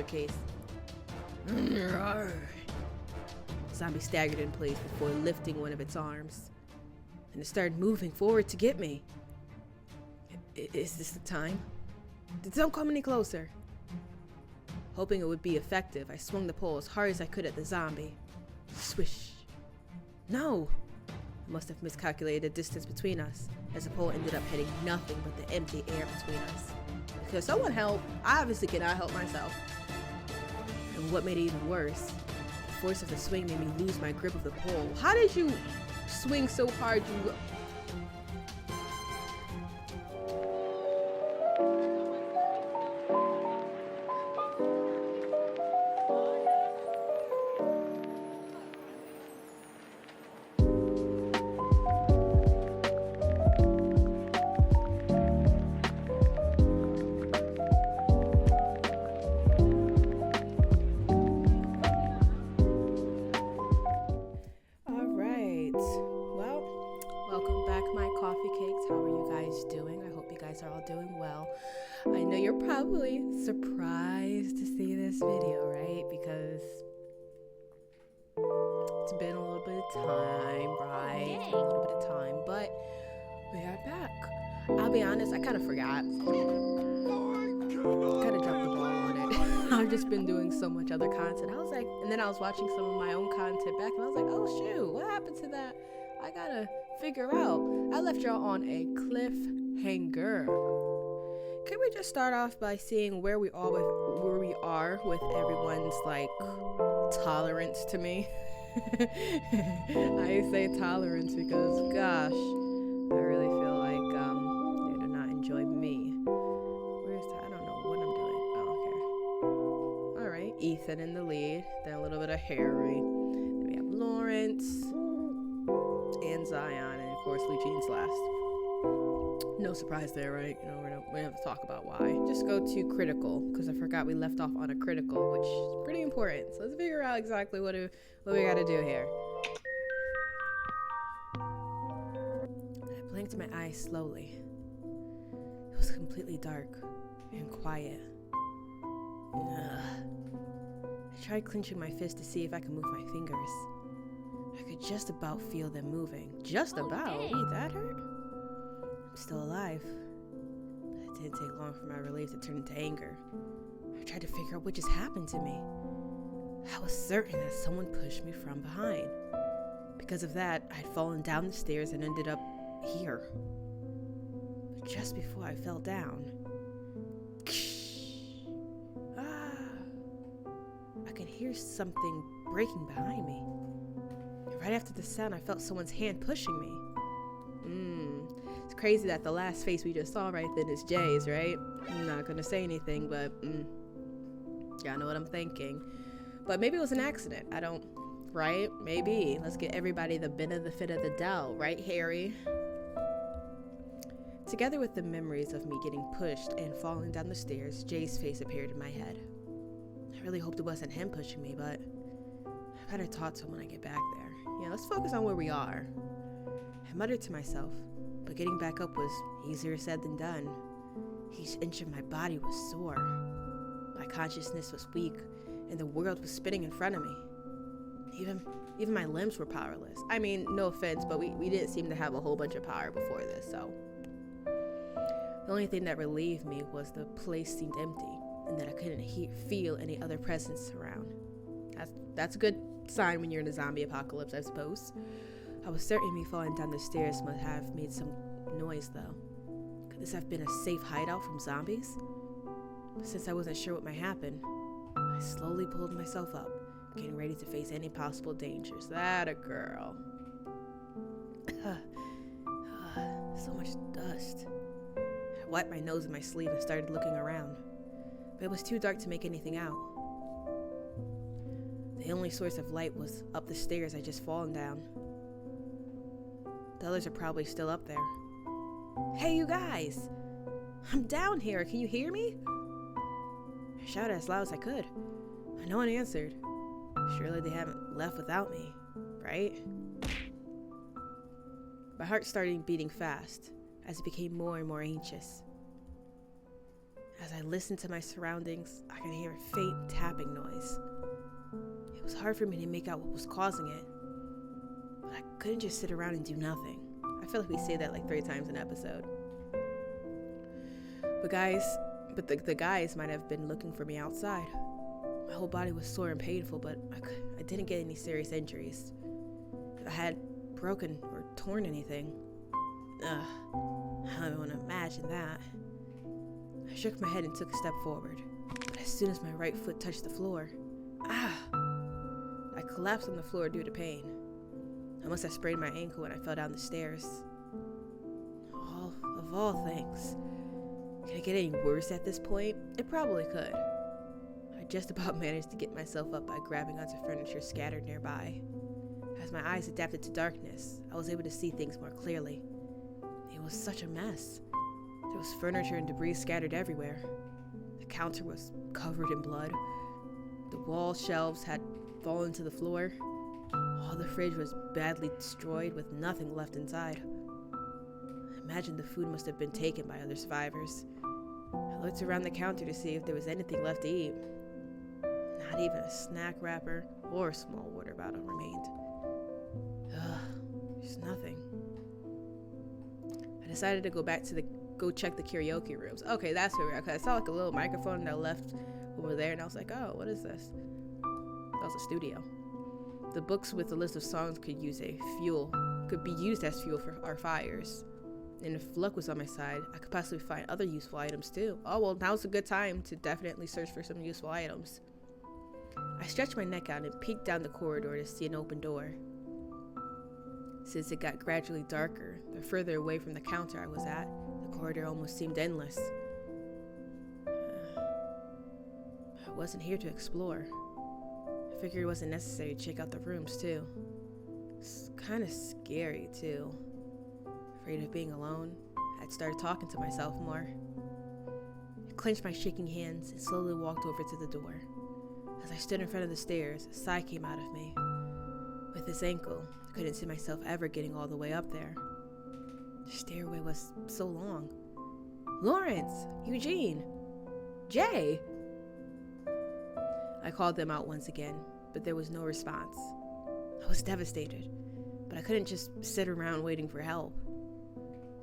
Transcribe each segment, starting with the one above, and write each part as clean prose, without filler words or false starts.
case. Zombie staggered in place before lifting one of its arms, and it started moving forward to get me. Is this the time? Don't come any closer. Hoping it would be effective, I swung the pole as hard as I could at the zombie. Swish. No! I must have miscalculated the distance between us, as the pole ended up hitting nothing but the empty air between us. Could someone help? I obviously cannot help myself. And what made it even worse, the force of the swing made me lose my grip of the pole. How did you swing so hard you... Are all doing well. I know you're probably surprised to see this video, right? Because it's been a little bit of time, right? It's been a little bit of time, but we are back. I'll be honest, I kind of forgot. Kind of dropped the ball on it. I've just been doing so much other content. I was like, and then I was watching some of my own content back, and I was like, oh shoot, what happened to that? I gotta figure out. I left y'all on a cliffhanger. Could we just start off by seeing where we are with everyone's like tolerance to me? I say tolerance because gosh, I really feel like they do not enjoy me. Where's that? I don't know what I'm doing. Oh, okay. All right, Ethan in the lead, then a little bit of Harry. Then we have Lawrence and Zion, and of course Eugene's last. No surprise there, right? You know, we don't have to talk about why. Just go to critical, because I forgot we left off on a critical, which is pretty important. So let's figure out exactly what we gotta do here. I blinked my eyes slowly. It was completely dark and quiet. I tried clenching my fist to see if I could move my fingers. I could just about feel them moving. Just about? Wait, that hurt? I'm still alive. But it didn't take long for my relief to turn into anger. I tried to figure out what just happened to me. I was certain that someone pushed me from behind. Because of that, I'd fallen down the stairs and ended up here. But just before I fell down, I could hear something breaking behind me. Right after the sound, I felt someone's hand pushing me. It's crazy that the last face we just saw right then is Jay's, right? I'm not gonna say anything, but y'all know what I'm thinking. But maybe it was an accident. I don't, right? Maybe. Let's get everybody the benefit of the doubt, right, Harry? Together with the memories of me getting pushed and falling down the stairs, Jay's face appeared in my head. I really hoped it wasn't him pushing me, but I better talk to him when I get back there. Yeah, let's focus on where we are. I muttered to myself, but getting back up was easier said than done. Each inch of my body was sore. My consciousness was weak, and the world was spinning in front of me. Even my limbs were powerless. I mean, no offense, but we didn't seem to have a whole bunch of power before this, so. The only thing that relieved me was the place seemed empty, and that I couldn't feel any other presence around. That's a good sign when you're in a zombie apocalypse, I suppose. I was certain me falling down the stairs must have made some noise, though. Could this have been a safe hideout from zombies? Since I wasn't sure what might happen, I slowly pulled myself up, getting ready to face any possible dangers. That a girl. So much dust. I wiped my nose in my sleeve and started looking around, but it was too dark to make anything out. The only source of light was up the stairs I'd just fallen down. The others are probably still up there. Hey, you guys! I'm down here, can you hear me? I shouted as loud as I could, but no one answered. Surely they haven't left without me, right? My heart started beating fast as it became more and more anxious. As I listened to my surroundings, I could hear a faint tapping noise. It was hard for me to make out what was causing it, but I couldn't just sit around and do nothing. I feel like we say that like 3 times an episode. But the guys might have been looking for me outside. My whole body was sore and painful, but I didn't get any serious injuries. If I had broken or torn anything, I don't want to imagine that. I shook my head and took a step forward, but as soon as my right foot touched the floor, I collapsed on the floor due to pain. I must have sprained my ankle when I fell down the stairs. Of all things, can it get any worse at this point? It probably could. I just about managed to get myself up by grabbing onto furniture scattered nearby. As my eyes adapted to darkness, I was able to see things more clearly. It was such a mess. There was furniture and debris scattered everywhere. The counter was covered in blood. The wall shelves had fallen to the floor. All the fridge was badly destroyed with nothing left inside. I imagine the food must have been taken by other survivors. I looked around the counter to see if there was anything left to eat. Not even a snack wrapper or a small water bottle remained. There's nothing. I decided to go check the karaoke rooms. Okay, that's where we are. Cause I saw like a little microphone that I left over there, and I was like, oh, what is this? That was a studio. The books with a list of songs could be used as fuel for our fires. And if luck was on my side, I could possibly find other useful items too. Oh, well, now's a good time to definitely search for some useful items. I stretched my neck out and peeked down the corridor to see an open door. Since it got gradually darker, the further away from the counter I was at, the corridor almost seemed endless. I wasn't here to explore. I figured it wasn't necessary to check out the rooms too. It's kind of scary too. Afraid of being alone, I'd started talking to myself more. I clenched my shaking hands and slowly walked over to the door. As I stood in front of the stairs, a sigh came out of me. With this ankle, I couldn't see myself ever getting all the way up there. The stairway was so long. Lawrence, Eugene, Jay. I called them out once again, but there was no response. I was devastated, but I couldn't just sit around waiting for help.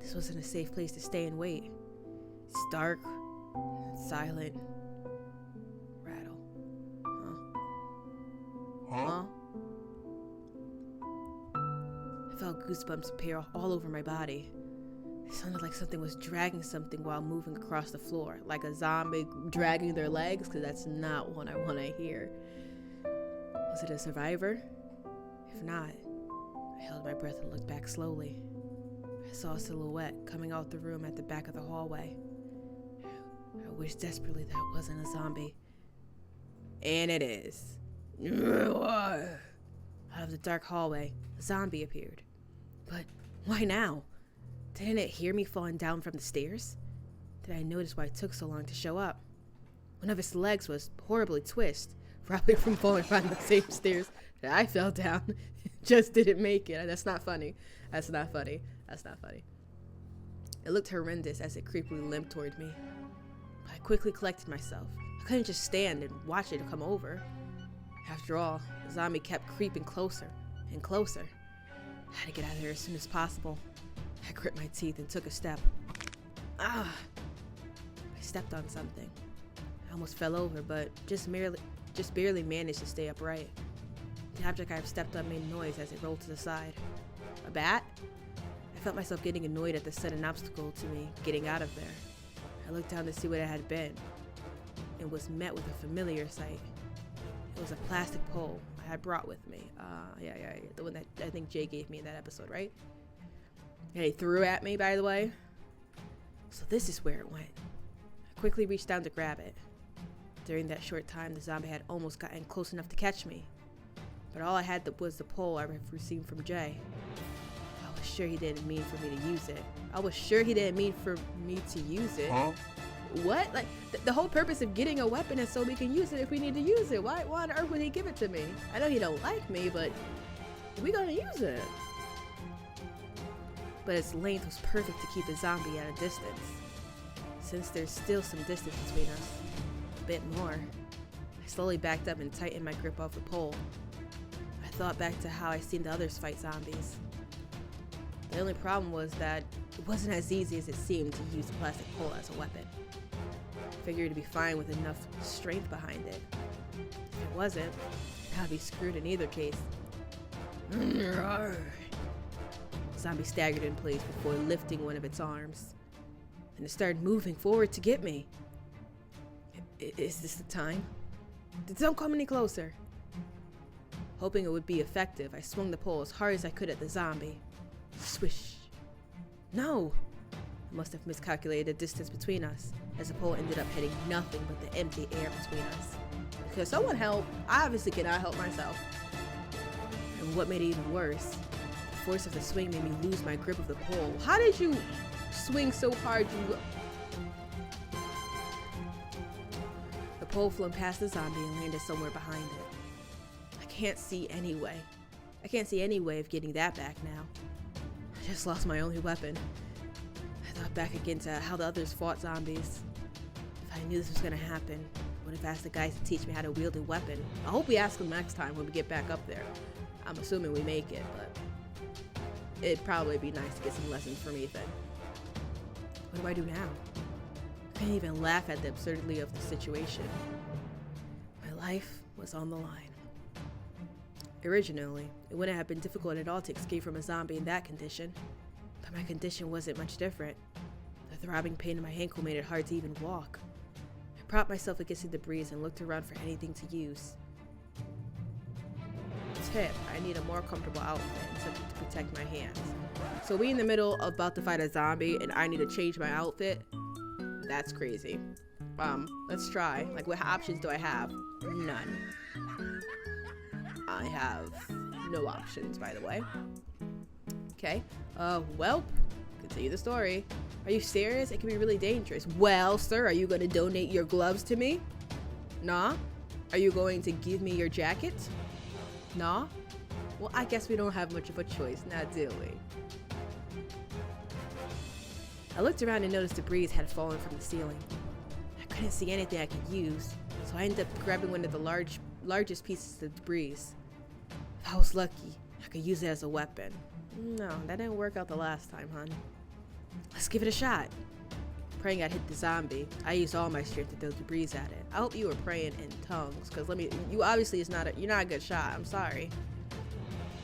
This wasn't a safe place to stay and wait. It's dark, silent. Rattle. Huh? I felt goosebumps appear all over my body. It sounded like something was dragging something while moving across the floor, like a zombie dragging their legs, because that's not what I want to hear. Was it a survivor? If not, I held my breath and looked back slowly. I saw a silhouette coming out the room at the back of the hallway. I wished desperately that wasn't a zombie. And it is. Out of the dark hallway, a zombie appeared. But why now? Didn't it hear me falling down from the stairs? Did I notice why it took so long to show up? One of its legs was horribly twisted, probably from falling down the same stairs that I fell down. Just didn't make it. That's not funny. That's not funny. That's not funny. It looked horrendous as it creepily limped toward me. But I quickly collected myself. I couldn't just stand and watch it come over. After all, the zombie kept creeping closer and closer. I had to get out of there as soon as possible. I grit my teeth and took a step. I stepped on something. I almost fell over, but just barely managed to stay upright. The object I stepped on made noise as it rolled to the side. A bat? I felt myself getting annoyed at the sudden obstacle to me getting out of there. I looked down to see what it had been, and was met with a familiar sight. It was a plastic pole I had brought with me. Yeah. The one that I think Jay gave me in that episode, right? And he threw at me, by the way. So this is where it went. I quickly reached down to grab it. During that short time, the zombie had almost gotten close enough to catch me. But all I had was the pole I received from Jay. I was sure he didn't mean for me to use it. Huh? What? Like, the whole purpose of getting a weapon is so we can use it if we need to use it. Why on earth would he give it to me? I know he don't like me, but we gonna use it. But its length was perfect to keep the zombie at a distance. since there's still some distance between us. A bit more. I slowly backed up and tightened my grip off the pole. I thought back to how I seen the others fight zombies. The only problem was that it wasn't as easy as it seemed to use the plastic pole as a weapon. I figured it'd be fine with enough strength behind it. If it wasn't, I'd be screwed in either case. The zombie staggered in place before lifting one of its arms, and it started moving forward to get me. Is this the time? Don't come any closer. Hoping it would be effective, I swung the pole as hard as I could at the zombie. Swish. No! I must have miscalculated the distance between us, as the pole ended up hitting nothing but the empty air between us. Could someone help? I obviously cannot help myself. And what made it even worse, the force of the swing made me lose my grip of the pole. How did you swing so hard The pole flew past the zombie and landed somewhere behind it. I can't see any way of getting that back now. I just lost my only weapon. I thought back again to how the others fought zombies. If I knew this was gonna happen, I would have asked the guys to teach me how to wield a weapon. I hope we ask them next time when we get back up there. I'm assuming we make it, but it'd probably be nice to get some lessons from Ethan. What do I do now? I can't even laugh at the absurdity of the situation. My life was on the line. Originally, it wouldn't have been difficult at all to escape from a zombie in that condition, but my condition wasn't much different. The throbbing pain in my ankle made it hard to even walk. I propped myself against the debris and looked around for anything to use. Tip, I need a more comfortable outfit and something to protect my hands. So we in the middle about to fight a zombie and I need to change my outfit? That's crazy. Let's try. Like, what options do I have? None. I have no options, by the way. Okay. Well, continue the story. Are you serious? It can be really dangerous. Well, sir, are you going to donate your gloves to me? Nah. Are you going to give me your jacket? Nah. Well, I guess we don't have much of a choice now, do we? I looked around and noticed debris had fallen from the ceiling. I couldn't see anything I could use, so I ended up grabbing one of the largest pieces of debris. If I was lucky, I could use it as a weapon. No, that didn't work out the last time, hon. Let's give it a shot. Praying I'd hit the zombie, I used all my strength to throw debris at it. I hope you were praying in tongues, because you obviously you're not a good shot. I'm sorry.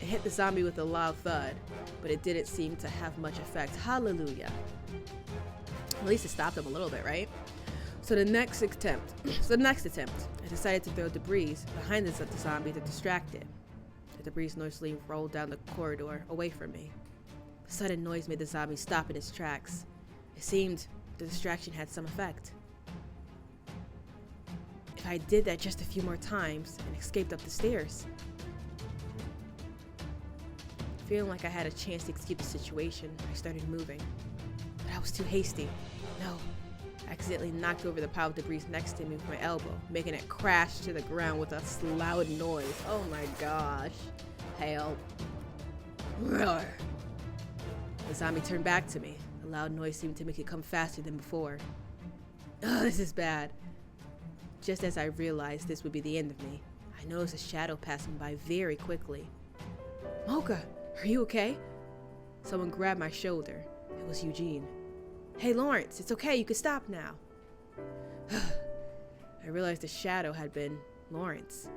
It hit the zombie with a loud thud, but it didn't seem to have much effect. Hallelujah. At least it stopped him a little bit, right? So the next attempt, I decided to throw debris behind the zombie to distract it. The debris noisily rolled down the corridor away from me. The sudden noise made the zombie stop in its tracks. It seemed the distraction had some effect. If I did that just a few more times and escaped up the stairs. Feeling like I had a chance to escape the situation, I started moving. But I was too hasty. No. I accidentally knocked over the pile of debris next to me with my elbow, making it crash to the ground with a loud noise. Oh my gosh. Help. Roar. The zombie turned back to me. The loud noise seemed to make it come faster than before. Oh, this is bad. Just as I realized this would be the end of me, I noticed a shadow passing by very quickly. Mocha, are you okay? Someone grabbed my shoulder. It was Eugene. Hey, Lawrence, it's okay. You can stop now. I realized the shadow had been Lawrence.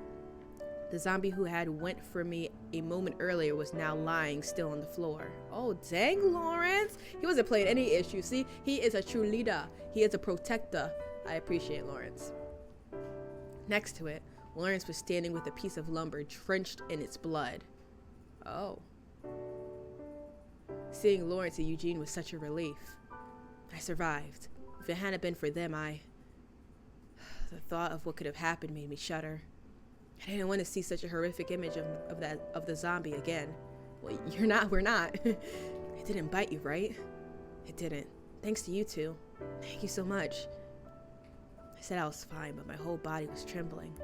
The zombie who had went for me a moment earlier was now lying still on the floor. Oh, dang, Lawrence. He wasn't playing any issue. See, he is a true leader. He is a protector. I appreciate Lawrence. Next to it, Lawrence was standing with a piece of lumber drenched in its blood. Oh. Seeing Lawrence and Eugene was such a relief. I survived. If it hadn't been for them, the thought of what could have happened made me shudder. I didn't want to see such a horrific image of the zombie again. Well, we're not. It didn't bite you, right? It didn't. Thanks to you two. Thank you so much. I said I was fine, but my whole body was trembling.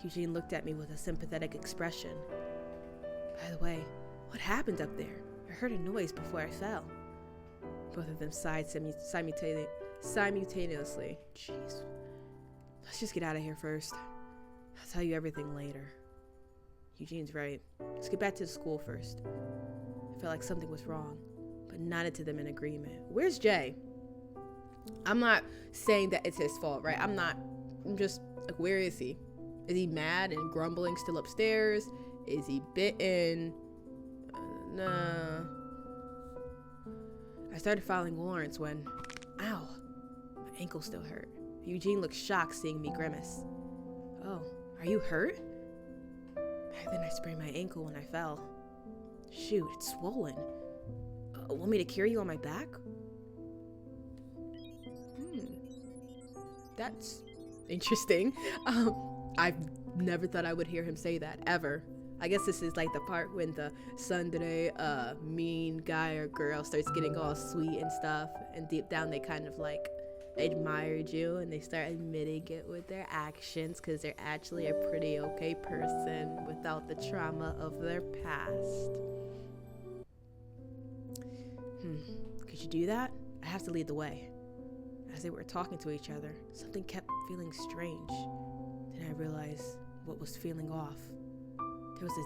Eugene looked at me with a sympathetic expression. By the way, what happened up there? I heard a noise before I fell. Both of them sighed simultaneously. Jeez. Let's just get out of here first. I'll tell you everything later. Eugene's right. Let's get back to the school first. I felt like something was wrong, but nodded to them in agreement. Where's Jay? I'm not saying that it's his fault, right? I'm just like, where is he? Is he mad and grumbling still upstairs? Is he bitten? Nah. I started following Lawrence when, ow, my ankle still hurt. Eugene looked shocked seeing me grimace. Oh, are you hurt? Back then I sprained my ankle when I fell. Shoot, it's swollen. Want me to carry you on my back? That's interesting. I've never thought I would hear him say that, ever. I guess this is like the part when the tsundere, mean guy or girl starts getting all sweet and stuff, and deep down they kind of like admired you and they start admitting it with their actions because they're actually a pretty okay person without the trauma of their past. Could you do that? I have to lead the way. As they were talking to each other, something kept feeling strange. Then I realized what was feeling off. There was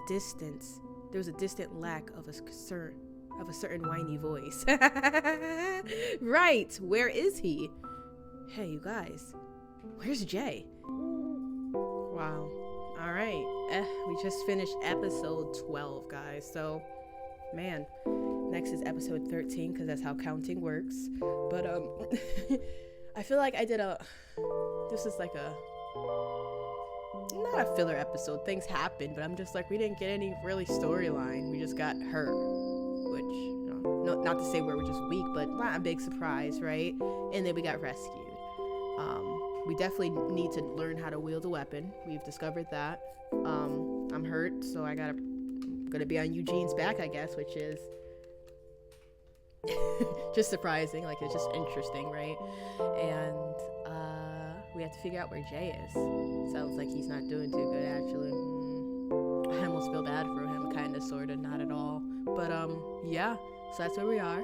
a distant lack of a certain whiny voice. Right, where is he? Hey, you guys, where's Jay? Wow. All right, we just finished episode 12, guys. So, man, next is episode 13 because that's how counting works. But I feel like this is like not a filler episode. Things happened, but I'm just like, we didn't get any really storyline. We just got her, which, not to say we're just weak, but not a big surprise, right? And then we got rescued. We definitely need to learn how to wield a weapon. We've discovered that. I'm hurt, so I'm gonna be on Eugene's back, I guess, which is just surprising. Like, it's just interesting, right? And we have to figure out where Jay is. Sounds like he's not doing too good, actually. I almost feel bad for him, kind of, sort of, not at all. But yeah, so that's where we are.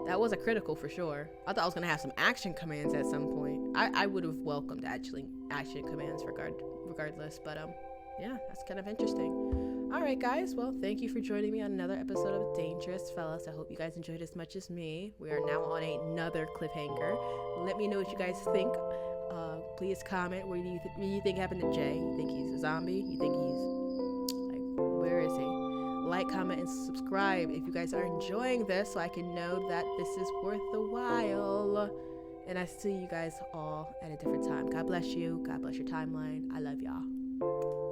That was a critical for sure. I thought I was gonna have some action commands at some point. I would have welcomed actually action commands regardless, but yeah, that's kind of interesting. All right, guys, well, thank you for joining me on another episode of Dangerous Fellas. I hope you guys enjoyed as much as me. We are now on another cliffhanger. Let me know what you guys think. Please comment. What do you think happened to Jay? You think he's a zombie? You think he's like, where is he? Like, comment, and subscribe if you guys are enjoying this, so I can know that this is worth the while. And I see you guys all at a different time. God bless you. God bless your timeline. I love y'all.